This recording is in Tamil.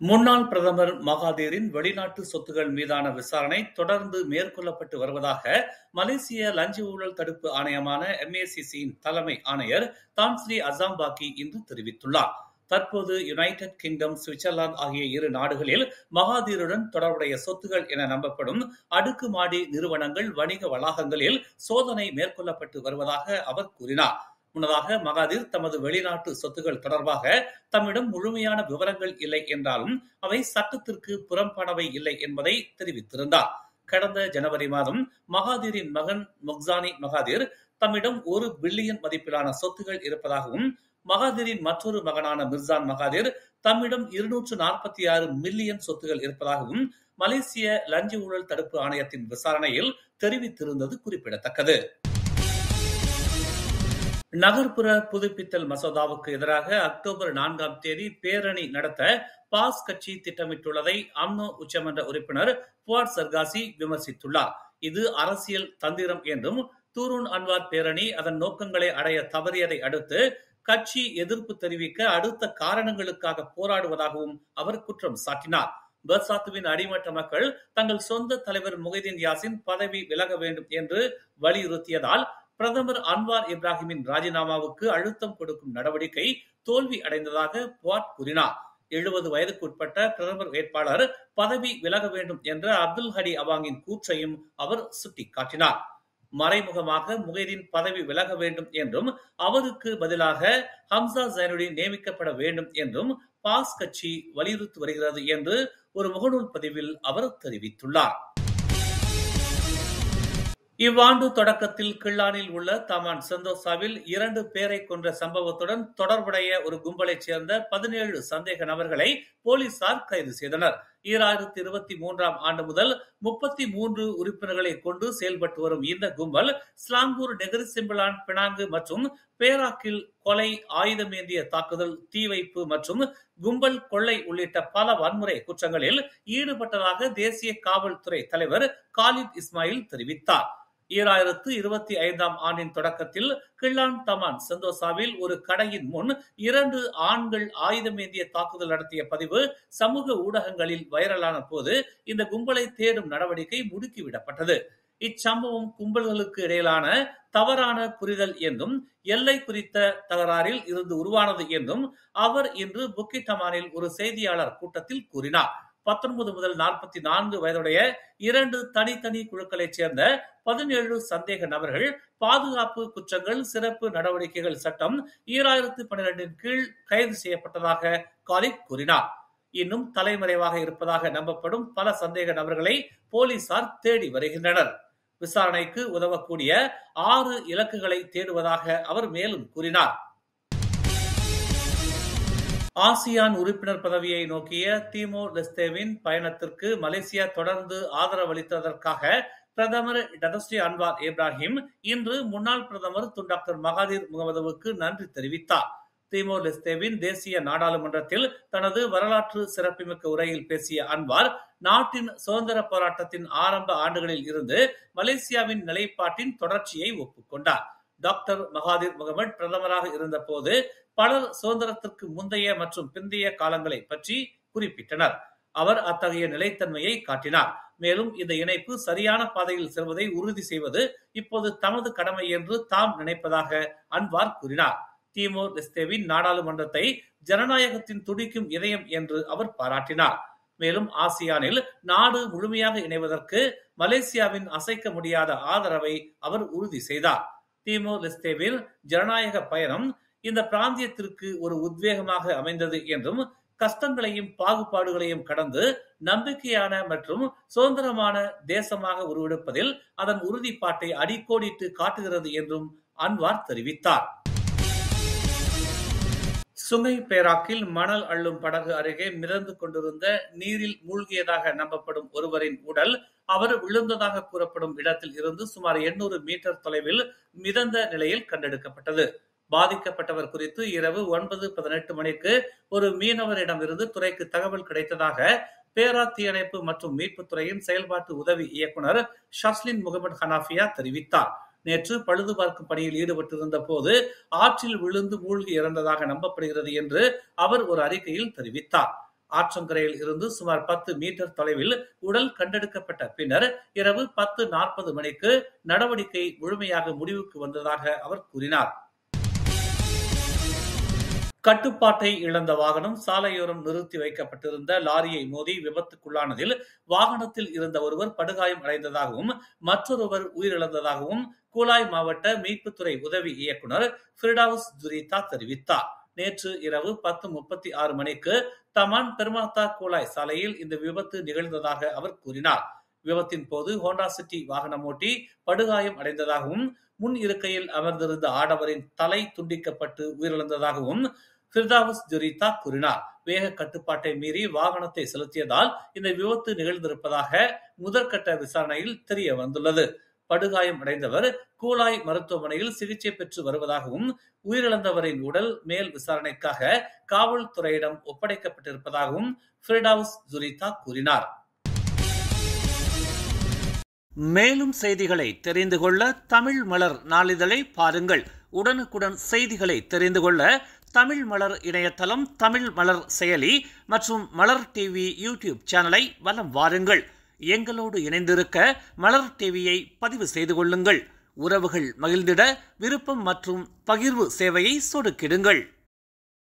முன்னாள் பிரதமர் மகாதீரின் வெளிநாட்டு சொத்துகள் மீதான விசாரணை தொடர்ந்து மேற்கொள்ளப்பட்டு வருவதாக மலேசிய லஞ்ச ஊழல் தடுப்பு ஆணையமான MACCயின் தலைமை ஆணையர் தான்ஸ்ரீ அசாம்பாக்கி இன்று தெரிவித்துள்ளார். தற்போது யுனைடெட் கிங்டம், சுவிட்சர்லாந்து ஆகிய இரு நாடுகளில் மகாதீருடன் தொடர்புடைய சொத்துகள் என நம்பப்படும் அடுக்குமாடி நிறுவனங்கள், வணிக வளாகங்களில் சோதனை மேற்கொள்ளப்பட்டு வருவதாக அவர் கூறினார். முன்னதாக மகாதீர் தமது வெளிநாட்டு சொத்துகள் தொடர்பாக தம்மிடம் முழுமையான விவரங்கள் இல்லை என்றாலும் அவை சட்டத்திற்கு புறம்பானவை இல்லை என்பதை தெரிவித்திருந்தார். கடந்த ஜனவரி மாதம் மகாதீரின் மகன் மொக்சானி மகாதீர் தம்மிடம் 1 பில்லியன் மதிப்பிலான சொத்துகள் இருப்பதாகவும், மகாதீரின் மற்றொரு மகனான மிர்சான் மகாதீர் தம்மிடம் 246 மில்லியன் சொத்துகள் இருப்பதாகவும் மலேசிய லஞ்ச ஊழல் தடுப்பு ஆணையத்தின் விசாரணையில் தெரிவித்திருந்தது குறிப்பிடத்தக்கது. நகர்ப்புற புதுப்பித்தல் மசோதாவுக்கு எதிராக அக்டோபர் 4ஆம் தேதி பேரணி நடத்த பாஸ் கட்சி திட்டமிட்டுள்ளதை அம்னோ உச்சமன்ற உறுப்பினர் புவாட் சர்காசி விமர்சித்துள்ளார். இது அரசியல் தந்திரம் என்றும், தூருன் அன்வார் பேரணி அதன் நோக்கங்களை அடைய தவறியதை அடுத்து கட்சி எதிர்ப்பு தெரிவிக்க அடுத்த காரணங்களுக்காக போராடுவதாகவும் அவர் குற்றம் சாட்டினார். பெர்சாத்துவின் அடிமட்ட மக்கள் தங்கள் சொந்த தலைவர் முகைதீன் யாசின் பதவி விலக வேண்டும் என்று வலியுறுத்தியதால் பிரதமர் அன்வார் இப்ராஹிமின் ராஜினாமாவுக்கு அழுத்தம் கொடுக்கும் நடவடிக்கை தோல்வி அடைந்ததாக புவாட் கூறினார். 70 வயதுக்குட்பட்ட பிரதமர் வேட்பாளர் பதவி விலக வேண்டும் என்ற அப்துல் ஹடி அவாங்கின் கூற்றையும் அவர் சுட்டிக்காட்டினார். மறைமுகமாக முகைதீன் பதவி விலக வேண்டும் என்றும், அவருக்கு பதிலாக ஹம்சா ஜைனுடின் நியமிக்கப்பட வேண்டும் என்றும் பாஸ் கட்சி வலியுறுத்தி வருகிறது என்று ஒரு முகநூல் பதிவில் அவர் தெரிவித்துள்ளார். இவ்வாண்டு தொடக்கத்தில் கிள்ளானில் உள்ள தமான் செந்தோசாவில் 2 பேரை கொன்ற சம்பவத்துடன் தொடர்புடைய ஒரு கும்பலைச் சேர்ந்த 17 சந்தேக நபர்களை போலீசார் கைது செய்தனர். 2023ஆம் ஆண்டு முதல் 33 உறுப்பினர்களை கொண்டு செயல்பட்டு வரும் இந்த கும்பல் ஸ்லாங்கூர், நெகிரி சிம்பிளான், பினாங்கு மற்றும் பேராக்கில் கொலை, ஆயுதமேந்திய தாக்குதல், தீ வைப்பு மற்றும் கும்பல் கொள்ளை உள்ளிட்ட பல வன்முறை குற்றங்களில் ஈடுபட்டதாக தேசிய காவல்துறை தலைவர் காலித் இஸ்மாயில் தெரிவித்தார். 2025ஆம் ஆண்டின் தொடக்கத்தில் கிள்ளான் தமான் செந்தோசாவில் ஒரு கடையின் முன் 2 ஆண்கள் ஆயுதமேந்திய தாக்குதல் நடத்திய பதிவு சமூக ஊடகங்களில் வைரலான போது இந்த கும்பலை தேடும் நடவடிக்கை முடுக்கிவிடப்பட்டது. இச்சம்பவம் கும்பல்களுக்கு இடையிலான தவறான புரிதல் என்றும், எல்லை குறித்த தகராறில் இருந்து உருவானது என்றும் அவர் இன்று புக்கிட் டமானில் ஒரு செய்தியாளர் கூட்டத்தில் கூறினார். 19 முதல் 44 வயதுடைய 2 தனித்தனி குழுக்களைச் சேர்ந்த 17 சந்தேக நபர்கள் பாதுகாப்பு குற்றங்கள் சிறப்பு நடவடிக்கைகள் சட்டம் 2012 கீழ் கைது செய்யப்பட்டதாக காலித் கூறினார். இன்னும் தலைமறைவாக இருப்பதாக நம்பப்படும் பல சந்தேக நபர்களை போலீசார் தேடி வருகின்றனர். விசாரணைக்கு உதவக்கூடிய 6 இலக்குகளை தேடுவதாக அவர் மேலும் கூறினார். ஆசியான் உறுப்பினர் பதவியை நோக்கிய திமோர் லெஸ்தேவின் பயணத்திற்கு மலேசியா தொடர்ந்து ஆதரவளித்ததற்காக பிரதமர் டதஸ்ரீ அன்வார் இப்ராஹிம் இன்று முன்னாள் பிரதமர் டாக்டர் மகாதீர் முகமதுவுக்கு நன்றி தெரிவித்தார். திமோர் லெஸ்தேவின் தேசிய நாடாளுமன்றத்தில் தனது வரலாற்று சிறப்புமிக்க உரையில் பேசிய அன்வார், நாட்டின் சுதந்திர போராட்டத்தின் ஆரம்ப ஆண்டுகளில் இருந்து மலேசியாவின் நிலைப்பாட்டின் தொடர்ச்சியை ஒப்புக்கொண்டார். டாக்டர் மகாதீர் முகமது பிரதமராக இருந்த போது பலர் சுதந்திரத்திற்கு முந்தைய மற்றும் பிந்தைய காலங்களை பற்றி குறிப்பிட்டனர். அவர் அத்தகைய நிலைத்தன்மையை காட்டினார். மேலும் இந்த இணைப்பு சரியான பாதையில் செல்வதை உறுதி செய்வது இப்போது தமது கடமை என்று தாம் நினைப்பதாக அன்வார் கூறினார். திமோர் லெஸ்தேவின் நாடாளுமன்றத்தை ஜனநாயகத்தின் துடிக்கும் இதயம் என்று அவர் பாராட்டினார். மேலும் ஆசியானில் நாடு முழுமையாக இணைவதற்கு மலேசியாவின் அசைக்க முடியாத ஆதரவை அவர் உறுதி செய்தார். திமோர் லெஸ்தேவின் ஜனநாயக பயணம் இந்த பிராந்தியத்திற்கு ஒரு உத்வேகமாக அமைந்தது என்றும், கஷ்டங்களையும் பாகுபாடுகளையும் கடந்து நம்பிக்கையான மற்றும் சுதந்திரமான தேசமாக உருவெடுப்பதில் அதன் உறுதிப்பாட்டை அடிக்கோடிட்டு காட்டுகிறது என்றும் அன்வார் தெரிவித்தார். சுங்கை பேராக்கில் மணல் அள்ளும் படகு அருகே மிதந்து கொண்டிருந்த நீரில் மூழ்கியதாக நம்பப்படும் ஒருவரின் உடல் அவர் விழுந்ததாக கூறப்படும் இடத்தில் இருந்து சுமார் 800 மீட்டர் தொலைவில் மிதந்த நிலையில் கண்டெடுக்கப்பட்டது. பாதிக்கப்பட்டவர் குறித்து இரவு 9:18 மணிக்கு ஒரு மீனவரிடமிருந்து துறைக்கு தகவல் கிடைத்ததாக பேரா தீயணைப்பு மற்றும் மீட்புத்துறையின் செயல்பாட்டு உதவி இயக்குநர் ஷஸ்லின் முகமது ஹனாஃபியா தெரிவித்தார். நேற்று பழுது பார்க்கும் பணியில் ஈடுபட்டிருந்த போது ஆற்றில் விழுந்து மூழ்கி இறந்ததாக நம்பப்படுகிறது என்று அவர் ஒரு அறிக்கையில் தெரிவித்தார். ஆற்றங்கரையில் இருந்து சுமார் 10 மீட்டர் தொலைவில் உடல் கண்டெடுக்கப்பட்ட பின்னர் இரவு 10:40 மணிக்கு நடவடிக்கை முழுமையாக முடிவுக்கு வந்ததாக அவர் கூறினார். கட்டுப்பாட்டை இழந்த வாகனம் சாலையோரம் நிறுத்தி வைக்கப்பட்டிருந்த லாரியை மோதி விபத்துக்குள்ளானதில் வாகனத்தில் இருந்த ஒருவர் படுகாயம் அடைந்ததாகவும் மற்றொருவர் உயிரிழந்ததாகவும் கூலாய் மாவட்ட மீட்புத்துறை உதவி இயக்குநர் ஃபிர்டவுஸ் ஜுரிதா தெரிவித்தார். நேற்று இரவு 10:36 மணிக்கு தமான் பெர்மாத்தா கூலாய் சாலையில் இந்த விபத்து நிகழ்ந்ததாக அவர் கூறினார். விபத்தின் போது ஹோண்டா சிட்டி வாகனம் ஓட்டி படுகாயம் அடைந்ததாகவும் முன் இருக்கையில் அமர்ந்திருந்த ஆடவரின் தலை துண்டிக்கப்பட்டு உயிரிழந்ததாகவும் ஃபிர்டவுஸ் ஜுரிதா கூறினார். வேக கட்டுப்பாட்டை மீறி வாகனத்தை செலுத்தியதால் இந்த விபத்து நிகழ்ந்திருப்பதாக முதற்கட்ட விசாரணையில் தெரிய வந்துள்ளது. படுகாயம் அடைந்தவர் கூலாய் மருத்துவமனையில் சிகிச்சை பெற்று வருவதாகவும் உயிரிழந்தவரின் உடல் மேல் விசாரணைக்காக காவல்துறையிடம் ஒப்படைக்கப்பட்டிருப்பதாகவும் ஃபிர்டவுஸ் ஜுரிதா கூறினார். மேலும் செய்திகளை தெரிந்து கொள்ள தமிழ் மலர் நாளிதழை பாருங்கள். உடனுக்குடன் செய்திகளை தெரிந்து கொள்ள தமிழ் மலர் இணையதளம், தமிழ் மலர் செயலி மற்றும் மலர் டிவி யூடியூப் சேனலை வலம் வாருங்கள். எங்களோடு இணைந்திருக்க மலர் டிவியை பதிவு செய்து கொள்ளுங்கள். உறவுகள் மகிழ்ந்திட விருப்பம் மற்றும் பகிர்வு சேவையை சொடுக்கிடுங்கள்.